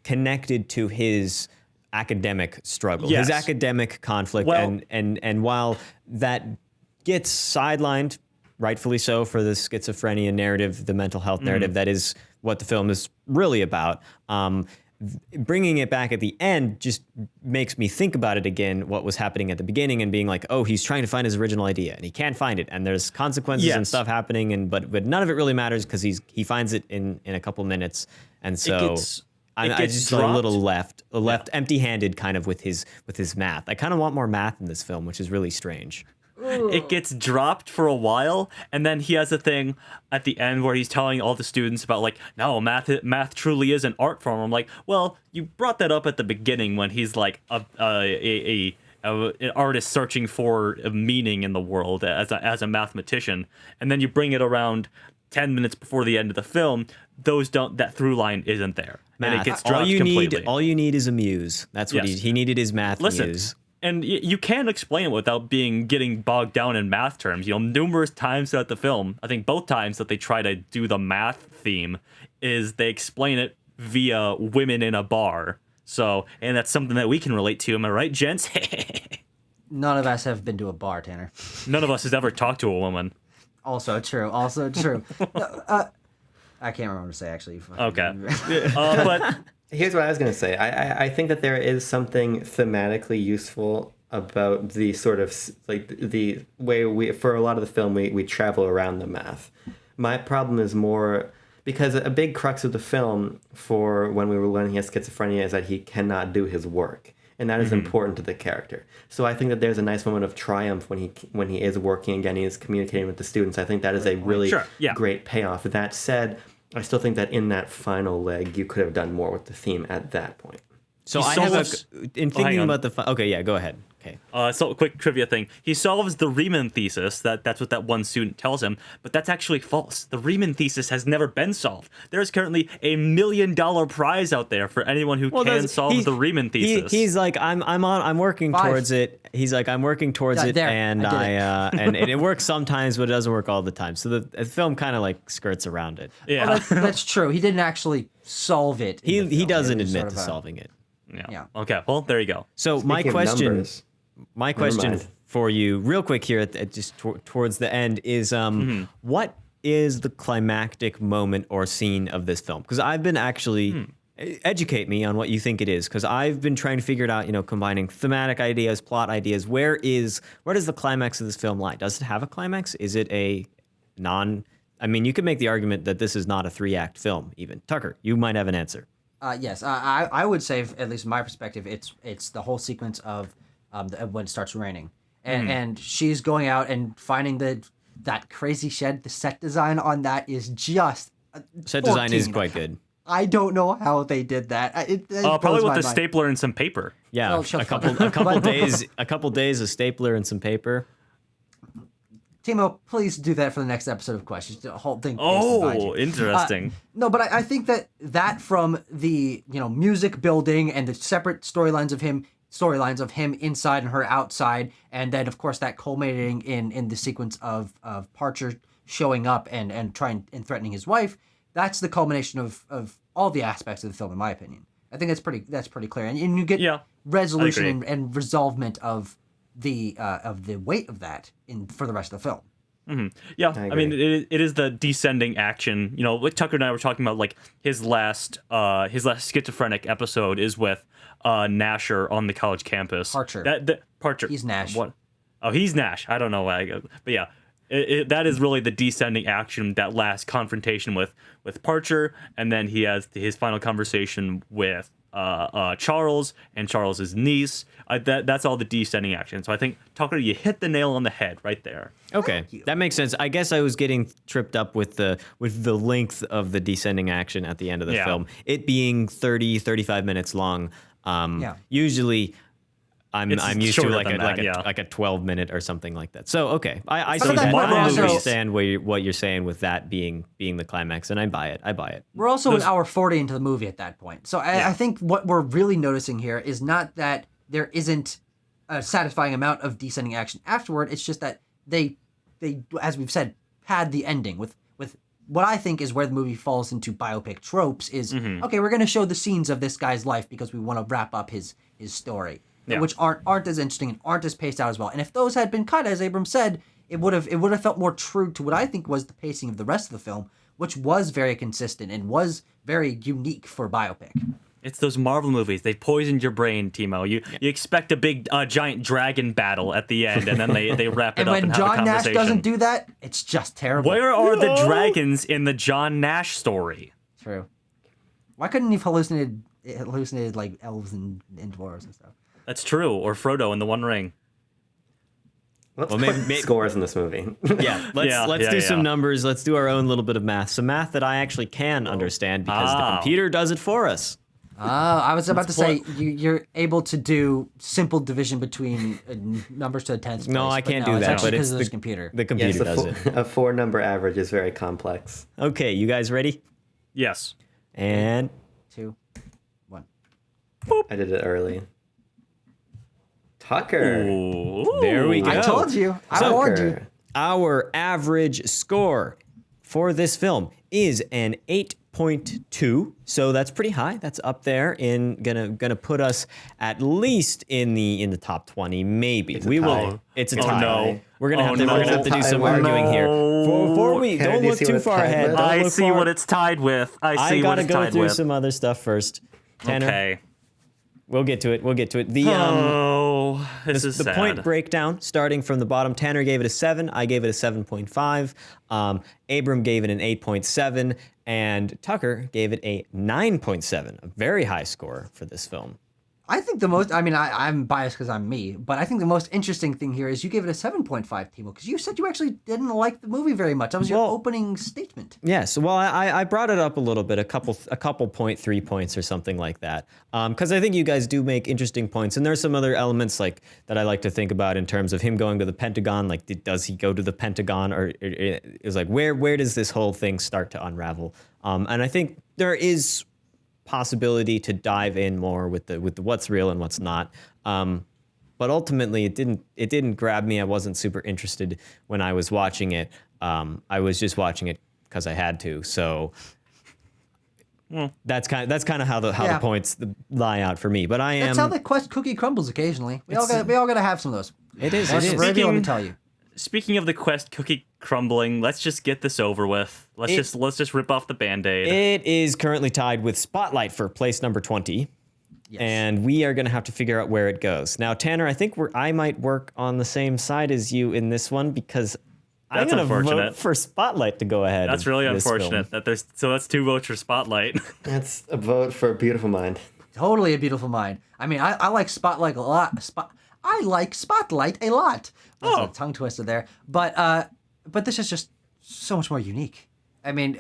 connected to his academic struggle, his academic conflict, and while that gets sidelined, rightfully so, for the schizophrenia narrative, the mental health narrative, that is what the film is really about. Bringing it back at the end just makes me think about it again, what was happening at the beginning, and being like, oh, he's trying to find his original idea, and he can't find it, and there's consequences and stuff happening, but none of it really matters because he finds it in a couple minutes, and so I just dropped. a little left empty-handed kind of with his math. I kind of want more math in this film, which is really strange. It gets dropped for a while, and then he has a thing at the end where he's telling all the students about like, no, math truly is an art form. I'm like, well, you brought that up at the beginning when he's like an artist searching for a meaning in the world as a mathematician, and then you bring it around 10 minutes before the end of the film. That through line isn't there, Math. And it gets dropped completely. All you need is a muse. That's what he needed, his math muse. And you can explain it without getting bogged down in math terms. Numerous times throughout the film, I think both times that they try to do the math theme is they explain it via women in a bar. So, and that's something that we can relate to. Am I right, gents? None of us have been to a bar, Tanner. None of us has ever talked to a woman. Also true. No, I can't remember what to say, actually. Okay. But here's what I was going to say. I think that there is something thematically useful about the sort of like the way for a lot of the film we travel around the math. My problem is more because a big crux of the film for when we were learning he has schizophrenia is that he cannot do his work. And that is important to the character. So I think that there's a nice moment of triumph when he is working again, he is communicating with the students. I think that is a really great payoff. That said, I still think that in that final leg, you could have done more with the theme at that point. So I have in thinking about the okay, yeah, go ahead. Okay. So a quick trivia thing. He solves the Riemann thesis. That's what that one student tells him, but that's actually false. The Riemann thesis has never been solved. There's currently $1 million prize out there for anyone who can solve the Riemann thesis. He's like, I'm working towards it. He's like, I'm working towards it, and and it works sometimes, but it doesn't work all the time. So the film kind of like skirts around it. Yeah, well, that's true. He didn't actually solve it. He doesn't admit to solving it. Yeah. Okay. Well, there you go. So my question for you, real quick here, just towards the end, is what is the climactic moment or scene of this film? Because I've been actually educate me on what you think it is, because I've been trying to figure it out. Combining thematic ideas, plot ideas. Where does the climax of this film lie? Does it have a climax? Is it a non? I mean, you could make the argument that this is not a 3-act film. Even Tucker, you might have an answer. Yes, I would say, at least from my perspective, it's the whole sequence of when it starts raining, and she's going out and finding that crazy shed. The set design on that is just set design is quite good. I don't know how they did that. It probably with a stapler and some paper. Yeah, a couple days of stapler and some paper. Timo, please do that for the next episode of Questions. The whole thing. Oh, interesting. No, but I think that from the music building and the separate storylines of him inside and her outside, and then of course that culminating in the sequence of Parcher showing up and trying and threatening his wife. That's the culmination of all the aspects of the film, in my opinion. I think that's pretty clear, and you get resolution and resolvement of the weight of that for the rest of the film. Mm-hmm. Yeah, I mean, it is the descending action. What Tucker and I were talking about, like his last schizophrenic episode is with Nasher on the college campus. Parcher. Parcher. He's Nash. What? Oh, he's Nash. I don't know why. But yeah, that is really the descending action. That last confrontation with Parcher, and then he has his final conversation with Charles and Charles's niece. That's all the descending action. So I think, Tucker, you hit the nail on the head right there. Okay, that makes sense. I guess I was getting tripped up with the length of the descending action at the end of the film. It being 35 minutes long. Usually I'm used to like a 12-minute or something like that. So okay, I see that. I understand what you're saying with that being the climax, and I buy it. We're also an hour 40 into the movie at that point. So I think what we're really noticing here is not that there isn't a satisfying amount of descending action afterward. It's just that they as we've said, pad the ending with what I think is where the movie falls into biopic tropes is, okay, we're going to show the scenes of this guy's life because we want to wrap up his story. Yeah. Which aren't as interesting and aren't as paced out as well. And if those had been cut, as Abram said, it would have felt more true to what I think was the pacing of the rest of the film, which was very consistent and was very unique for biopic. It's those Marvel movies. They poisoned your brain, Timo. You expect a big giant dragon battle at the end, and then they wrap it up and have a conversation. And when John Nash doesn't do that, it's just terrible. Where are the dragons in the John Nash story? True. Why couldn't he have hallucinated like elves and dwarves and stuff? That's true. Or Frodo in The One Ring. Well, maybe scores in this movie. Let's do some numbers. Let's do our own little bit of math. Some math that I actually can understand because the computer does it for us. I was about to say you're able to do simple division between numbers to the 10th place. No, I can't do that. But it's the computer. The computer does it. A 4-number average is very complex. Okay, you guys ready? Yes. And 2, 1. Boop. I did it early. Tucker. Ooh. There we go. I told you. I warned you. Our average score for this film is an 8.2, so that's pretty high. That's up there in gonna put us at least in the top 20, maybe. It's a tie. No. We're gonna have to do some arguing here. Before we don't look too far ahead. I see what it's tied with. I gotta go through some other stuff first. Tanner, okay. We'll get to it. no, this is the sad. point breakdown, starting from the bottom, Tanner gave it a 7, I gave it a 7.5, Abram gave it an 8.7, and Tucker gave it a 9.7, a very high score for this film. I think I'm biased because I'm me, but I think the most interesting thing here is you gave it a 7.5, Timo, because you said you actually didn't like the movie very much. That was your opening statement. Yes, well, I brought it up a little bit, a couple 0.3 points or something like that, because I think you guys do make interesting points, and there's some other elements like that I like to think about in terms of him going to the Pentagon. Like, does he go to the Pentagon, or is like where does this whole thing start to unravel? And I think there is possibility to dive in more with the what's real and what's not. But ultimately, it didn't grab me. I wasn't super interested when I was watching it. I was just watching it because I had to. So that's kind of how the points lie out for me. But That's how the Quest cookie crumbles occasionally. We all gotta have some of those. It is. Let me tell you. Speaking of the Quest cookie crumbling, let's just get this over with. Let's just rip off the Band-Aid. It is currently tied with Spotlight for place number 20. Yes. And we are going to have to figure out where it goes. Now, Tanner, I think I might work on the same side as you in this one because I'm going to vote for Spotlight to go ahead. That's really unfortunate. So that's 2 votes for Spotlight. That's a vote for Beautiful Mind. Totally a Beautiful Mind. I mean, I like Spotlight a lot. I like Spotlight a lot. That's a tongue twister there. But this is just so much more unique. I mean,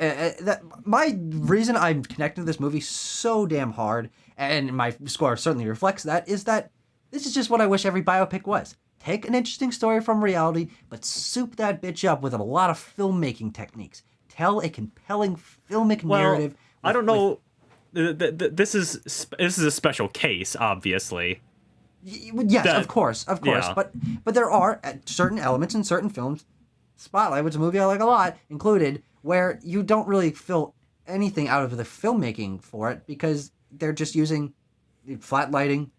my reason I'm connecting to this movie so damn hard, and my score certainly reflects that, is that this is just what I wish every biopic was. Take an interesting story from reality, but soup that bitch up with a lot of filmmaking techniques. Tell a compelling filmic narrative. I don't know. This is a special case, obviously. Yes, of course. Yeah. But there are certain elements in certain films, Spotlight, which is a movie I like a lot, included, where you don't really feel anything out of the filmmaking for it because they're just using flat lighting,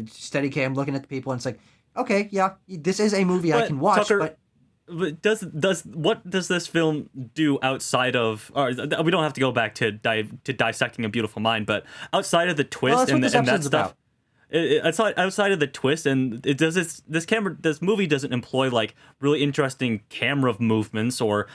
steady cam, looking at the people, and it's like, okay, yeah, this is a movie I can watch, Tucker, but what does this film do outside of? Or we don't have to go back to dissecting A Beautiful Mind, but outside of the twist and that stuff. Outside of the twist, and this movie doesn't employ like really interesting camera movements or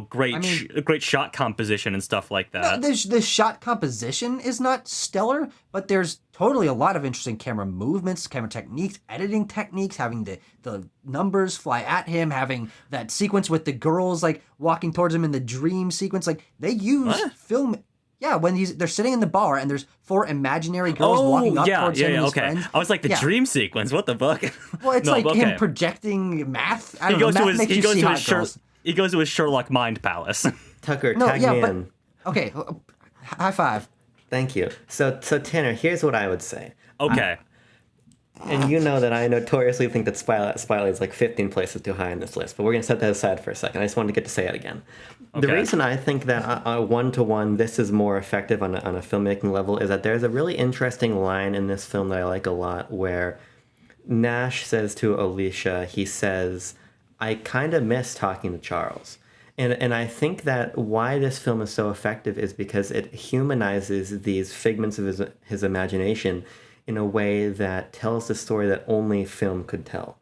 great shot composition and stuff like that. The shot composition is not stellar, but there's totally a lot of interesting camera movements, camera techniques, editing techniques, having the numbers fly at him, having that sequence with the girls like walking towards him in the dream sequence. Like they use film. Yeah, when they're sitting in the bar and there's 4 imaginary girls walking up towards him and his friends. I was like, the dream sequence, what the fuck? Well, it's him projecting math. He goes to his Sherlock Mind Palace. Tucker, tag me in. Okay, high five. Thank you. So Tanner, here's what I would say. Okay. And you know that I notoriously think that Spotlight is like 15 places too high on this list, but we're going to set that aside for a second. I just wanted to get to say it again. Okay. The reason I think that one-to-one this is more effective on a filmmaking level is that there's a really interesting line in this film that I like a lot where Nash says to Alicia, he says, I kind of miss talking to Charles. And I think that why this film is so effective is because it humanizes these figments of his imagination in a way that tells the story that only film could tell.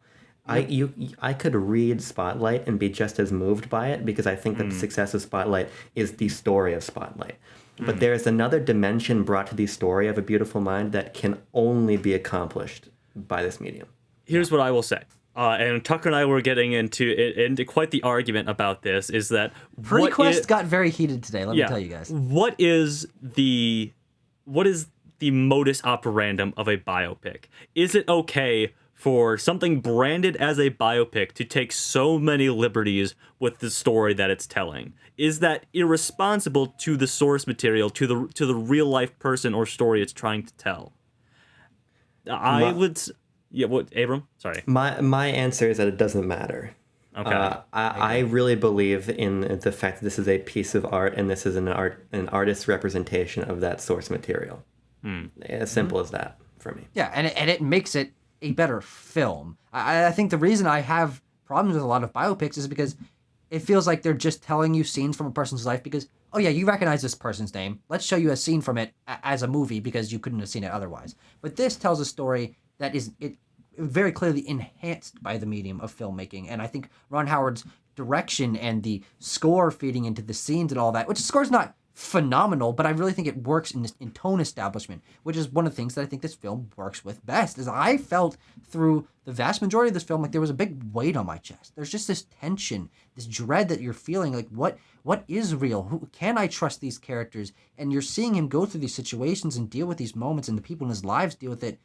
I could read Spotlight and be just as moved by it because I think that the success of Spotlight is the story of Spotlight. But there's another dimension brought to the story of A Beautiful Mind that can only be accomplished by this medium. Here's what I will say. And Tucker and I were getting into quite the argument about this, is that Pre-Quest got very heated today, let me tell you guys. What is the modus operandum of a biopic? Is it okay for something branded as a biopic to take so many liberties with the story that it's telling? Is that irresponsible to the source material, to the real life person or story it's trying to tell? Abram? Sorry. My answer is that it doesn't matter. Okay. I really believe in the fact that this is a piece of art and this is an artist's representation of that source material. As simple as that for me. Yeah, and it makes it a better film. I think the reason I have problems with a lot of biopics is because it feels like they're just telling you scenes from a person's life because, oh yeah, you recognize this person's name. Let's show you a scene from it as a movie because you couldn't have seen it otherwise. But this tells a story that very clearly enhanced by the medium of filmmaking. And I think Ron Howard's direction and the score feeding into the scenes and all that, which the score's not phenomenal, but I really think it works in tone establishment, which is one of the things that I think this film works with best. Is I felt through the vast majority of this film like there was a big weight on my chest. There's just this tension, this dread that you're feeling, like what is real? Who can I trust these characters? And you're seeing him go through these situations and deal with these moments, and the people in his lives deal with it.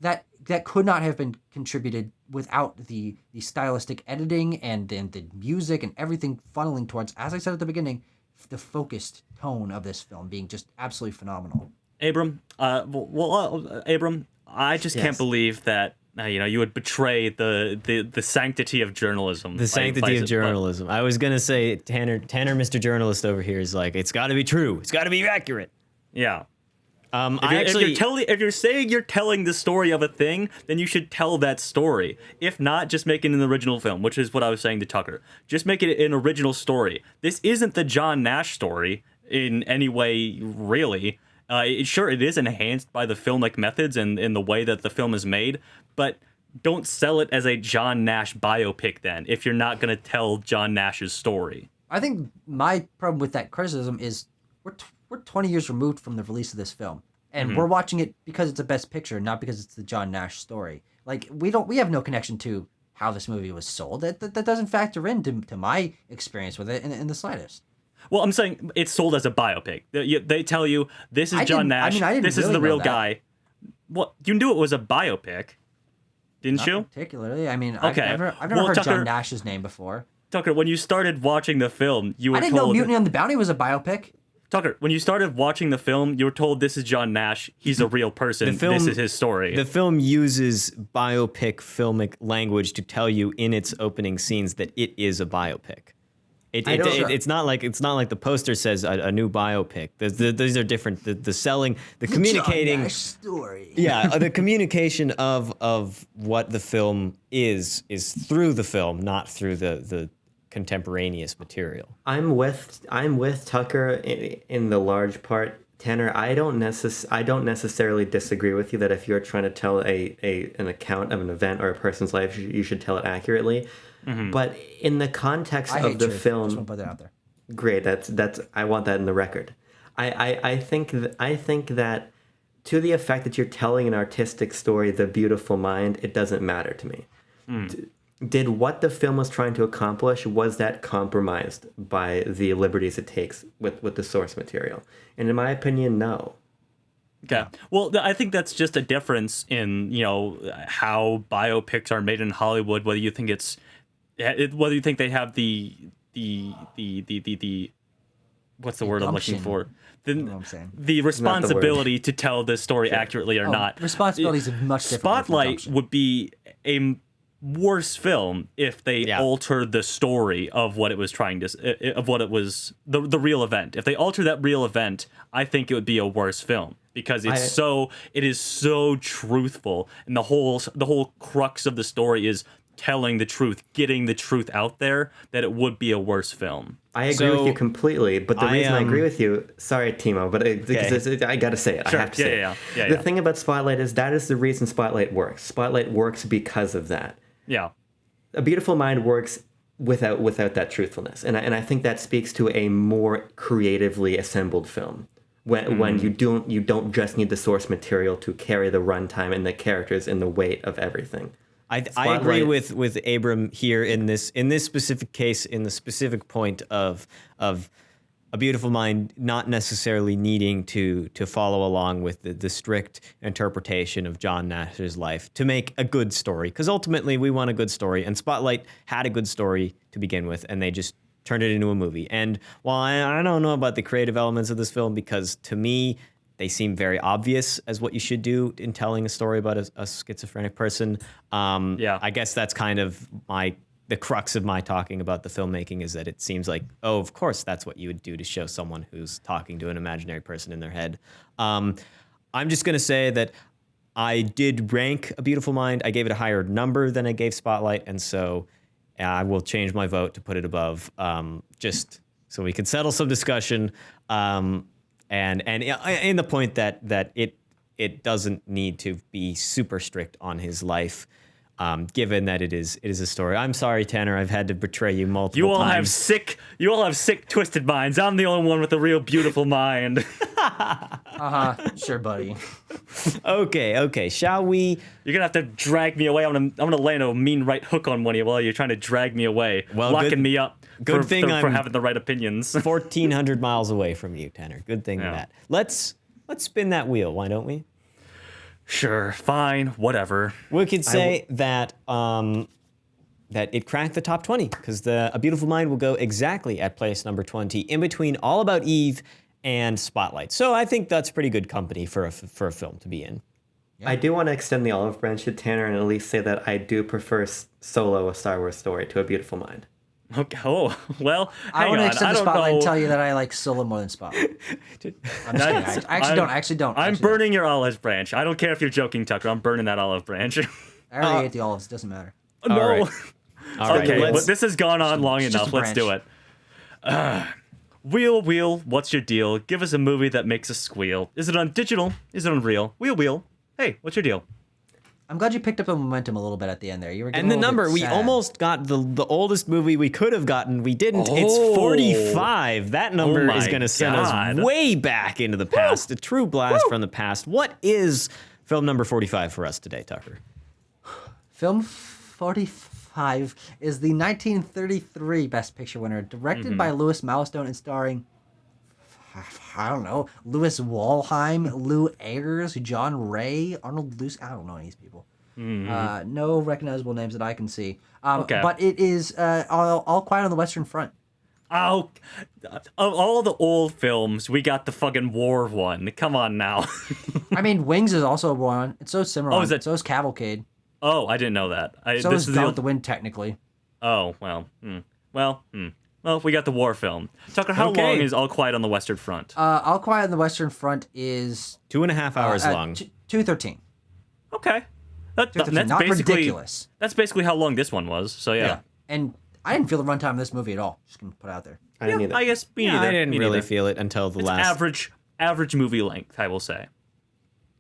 That could not have been contributed without the stylistic editing and then the music and everything funneling towards, as I said at the beginning, the focused tone of this film being just absolutely phenomenal. Abram, Abram, I just can't believe that you would betray the sanctity of journalism. The sanctity of journalism. I was gonna say Tanner, Mr. Journalist over here is like, it's got to be true. It's got to be accurate. Yeah. If you're saying you're telling the story of a thing, then you should tell that story. If not, just make it an original film, which is what I was saying to Tucker. Just make it an original story. This isn't the John Nash story in any way, really. It is enhanced by the filmic methods and in the way that the film is made, but don't sell it as a John Nash biopic then, if you're not going to tell John Nash's story. I think my problem with that criticism is we're 20 years removed from the release of this film, and we're watching it because it's a Best Picture, not because it's the John Nash story. Like we have no connection to how this movie was sold. That doesn't factor into my experience with it in the slightest. Well, I'm saying it's sold as a biopic. They tell you this is John Nash. This is really the real know that. guy. Well, you knew it was a biopic, didn't Not you? Particularly. I mean, Okay. I've never heard Tucker, John Nash's name before. Tucker, when you started watching the film, you were I didn't know Mutiny on the Bounty was a biopic. Tucker, when you started watching the film, you were told this is John Nash. He's a real person. This is his story. The film uses biopic filmic language to tell you in its opening scenes that it is a biopic. It's not like the poster says a new biopic. These are different. The selling, the communicating John Nash story. Yeah, the communication of what the film is through the film, not through the contemporaneous material. I'm with Tucker in the large part. Tanner, I don't necessarily disagree with you that if you're trying to tell an account of an event or a person's life, you should tell it accurately. Mm-hmm. But in the context of the film, just want to put that out there. Great, that's I want that in the record. I think that to the effect that you're telling an artistic story, The Beautiful Mind, it doesn't matter to me. Did what the film was trying to accomplish, was that compromised by the liberties it takes with the source material? And in my opinion, no. Okay. Well, I think that's just a difference in, how biopics are made in Hollywood, whether you think whether you think they have the what's the word I'm looking for? The responsibility to tell the story accurately or not. Responsibility is much different. Spotlight would be a worse film if they altered the story of what it was trying to, of what it was, the real event. If they altered that real event, I think it would be a worse film because it is so truthful, and the whole crux of the story is telling the truth, getting the truth out there, that it would be a worse film. I agree with you completely, but the reason I agree with you, sorry, Timo, but because I got to say it, sure. I have to say it. The thing about Spotlight is that is the reason Spotlight works. Spotlight works because of that. Yeah. A Beautiful Mind works without that truthfulness, and I think that speaks to a more creatively assembled film. When you don't just need the source material to carry the runtime and the characters and the weight of everything. I agree with Abram here in this specific case, in the specific point of A Beautiful Mind not necessarily needing to follow along with the strict interpretation of John Nash's life to make a good story, because ultimately we want a good story, and Spotlight had a good story to begin with, and they just turned it into a movie. And while I don't know about the creative elements of this film, because to me they seem very obvious as what you should do in telling a story about a schizophrenic person. I guess that's kind of the crux of my talking about the filmmaking, is that it seems like, oh, of course that's what you would do to show someone who's talking to an imaginary person in their head. I'm just going to say that I did rank A Beautiful Mind. I gave it a higher number than I gave Spotlight, and so I will change my vote to put it above, just so we can settle some discussion. And in the point that it doesn't need to be super strict on his life, given that it is a story. I'm sorry, Tanner. I've had to betray you multiple You all have times. sick, twisted minds. I'm the only one with a real beautiful mind. Sure, buddy. Okay. Shall we? You're gonna have to drag me away. I'm gonna land a mean right hook on one of you while you're trying to drag me away, locking me up. Good for, thing for I'm having the right opinions. 1,400 miles away from you, Tanner. Good thing that. Let's spin that wheel. Why don't we? Sure, fine, whatever. We could say that that it cracked the top 20 because A Beautiful Mind will go exactly at place number 20, in between All About Eve and Spotlight. So I think that's pretty good company for a film to be in. I do want to extend the olive branch to Tanner and at least say that I do prefer Solo, a Star Wars story, to A Beautiful Mind. Okay. Oh, well, I want to extend the don't Spotlight know. and tell you that I like Solo more than Spotlight. I'm just kidding. I actually don't. I'm burning your olive branch. I don't care if you're joking, Tucker. I'm burning that olive branch. I already ate the olives. Doesn't matter. No. All right. All right, Okay, let's- but this has gone on long it's just enough. a Let's do it. Wheel, what's your deal? Give us a movie that makes us squeal. Is it on digital? Is it on real? Wheel. Hey, what's your deal? I'm glad you picked up a momentum a little bit at the end there. You were getting And the a little number, bit we sad. almost got the oldest movie we could have gotten. We didn't. Oh. It's 45. That number my is going to send God. us way back into the past. A true blast from the past. What is film number 45 for us today, Tucker? Film 45 is the 1933 Best Picture winner, directed by Louis Milestone and starring, I don't know, Louis Walheim, Lou Ayres, John Ray, Arnold Luce. I don't know any of these people. No recognizable names that I can see. Okay. But it is all Quiet on the Western Front. Oh, of all the old films, we got the fucking war one. Come on now. I mean, Wings is also one. It's so Cimarron. Oh, is it? So is Cavalcade. Oh, I didn't know that. So this is is Gone the with the Wind, technically. Oh, well. Well, we got the war film. Tucker, how Okay. long is All Quiet on the Western Front? All Quiet on the Western Front is 2.5 hours long. 2:13. Okay. That's Not basically ridiculous. That's basically how long this one was. So yeah. And I didn't feel the runtime of this movie at all. Just gonna put it out there. I didn't either. I guess me Yeah, neither. I didn't Me really neither. feel it until the It's last. average movie length, I will say.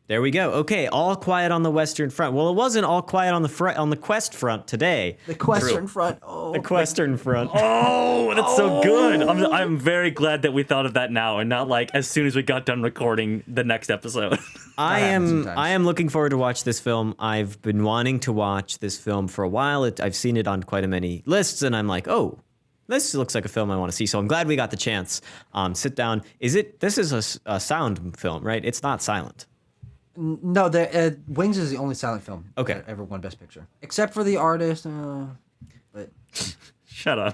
There we go. Okay, All Quiet on the Western Front. Well, it wasn't All Quiet on the Quest Front today. The Western Front. Oh, The Western Front. Oh, that's so good. I'm very glad that we thought of that now and not like as soon as we got done recording the next episode. I happens am sometimes. looking forward to watch this film. I've been wanting to watch this film for a while. I've seen it on quite a many lists, and I'm like, oh, this looks like a film I want to see. So I'm glad we got the chance. Sit down. This is a sound film, right? It's not silent. No, the Wings is the only silent film Okay. that ever won Best Picture, except for The Artist. But Shut up.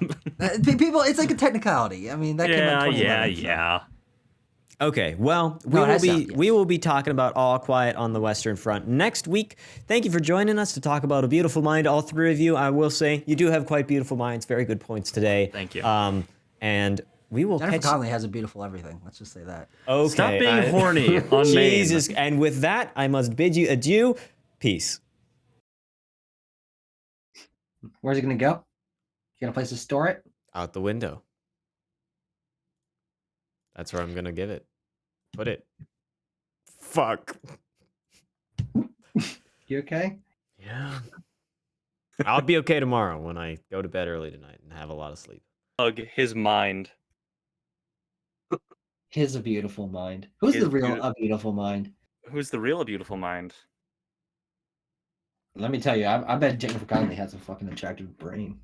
people, it's like a technicality. I mean, that came out in 2011. Yeah. Okay, well, No, it has sound, yes. we will be talking about All Quiet on the Western Front next week. Thank you for joining us to talk about A Beautiful Mind, all three of you. I will say, you do have quite beautiful minds. Very good points today. Thank you. And we will Jennifer catch Connelly has a beautiful everything. Let's just say that. Okay. Stop being horny on Maine. Jesus. And with that, I must bid you adieu. Peace. Where's it gonna go? You got a place to store it? Out the window. That's where I'm going to give it. Put it. Fuck. You okay? Yeah. I'll be okay tomorrow when I go to bed early tonight and have a lot of sleep. Hug his mind. His A Beautiful Mind. Who's His the real beautiful- A Beautiful Mind? Who's the real beautiful mind? Let me tell you, I bet Jennifer Connelly has a fucking attractive brain.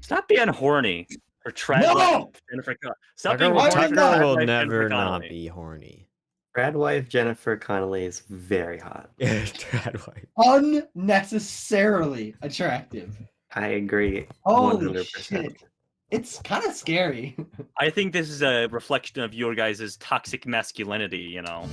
Stop being horny. Or trad No! wife, Jennifer Connelly. Stop being why horny. would for I trad Tucker will wife, never Jennifer not Connelly. be horny. Brad wife Jennifer Connelly is very hot. Trad wife. Unnecessarily attractive. I agree. Holy 100%. shit. It's kind of scary. I think this is a reflection of your guys' toxic masculinity, you know.